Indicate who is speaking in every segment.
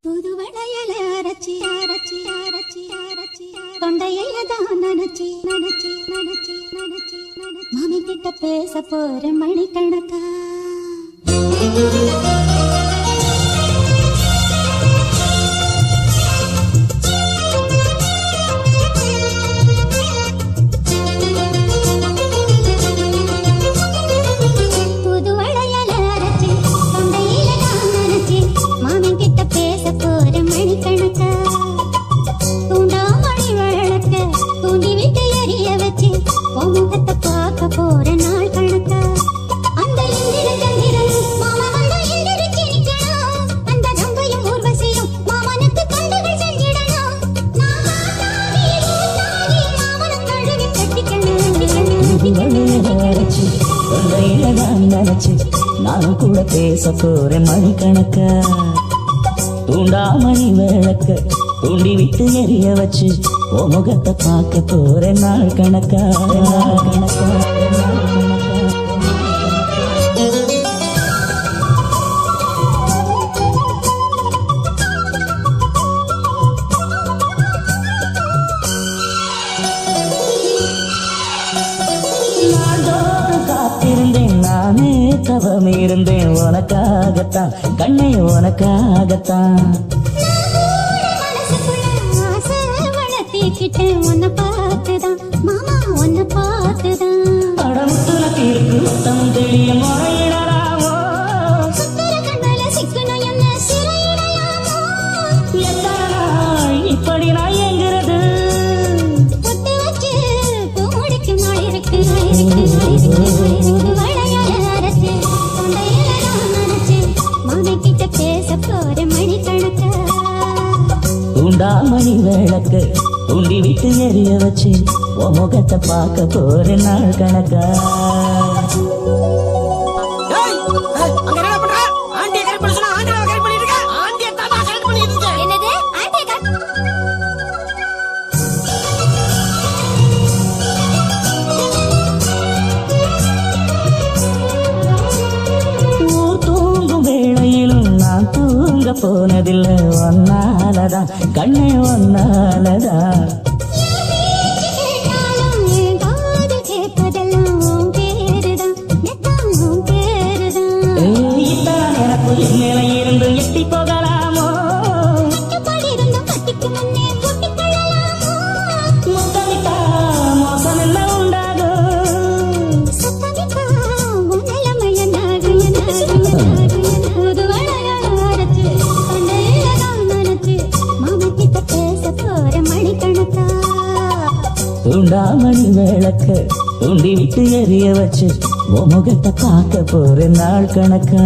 Speaker 1: புது வளையல அரைச்சி அரைச்சி அரைச்சி அரைச்சி தொண்டையில தான் நினைச்சி நினைச்சி நினைச்சி நினைச்சி மாமி கிட்ட பேச போற மணிக்கணக்கா நானும் கூட பேச போறேன் மணிக்கணக்கா தூண்டாமணி விளக்க தூண்டி விட்டு எரிய வச்சு ஓ முகத்தை பார்க்க போறேன் நாள் கணக்கா நாள் கணக்கா தவம் இருந்தேன் உனக்காகத்தான் கண்ணை உனக்காகத்தான் உன்னை பார்த்துதான் மாமா உன்னை பார்த்துதான் படமுத்துல தீர்க்கு மொத்தம் தெளிய முறையிடலாமோ கண்ணல சிக்கணும் என்ன சிறையிடையாமோ இப்படி நான் எங்கிறது பொட்டு வச்சு பூடிக்கு நாள் இருக்கு தூண்டாமணி விளக்கு தூண்டி விட்டு எரிய வச்சு உன் முகத்தை பார்க்க போற நாள் கணக்கா போனதில்ல ஒன்னாலதான் கண்ணே ஒன்னாலதான் இருந்து எட்டி போகலாமோ முத்தமிட்டா மோசம் என்ன உண்டாகும் தூண்டாமணி விளக்க தூண்டி விட்டு எரிய வச்சு உன் முகத்தை பார்க்க போற நாள் கணக்கா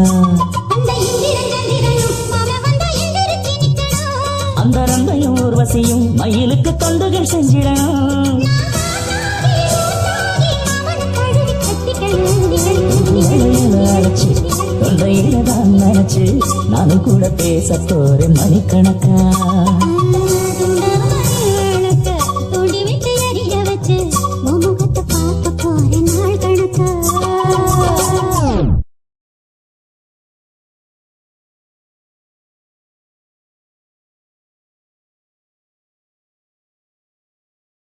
Speaker 1: அந்த ரந்தையும் ஊர்வசியும் மயிலுக்கு தொண்டுகள் செஞ்சிடணும் அழைச்சு தொண்டையில தான் நினைச்சு நானும் கூட பேச போறேன் மணிக்கணக்கா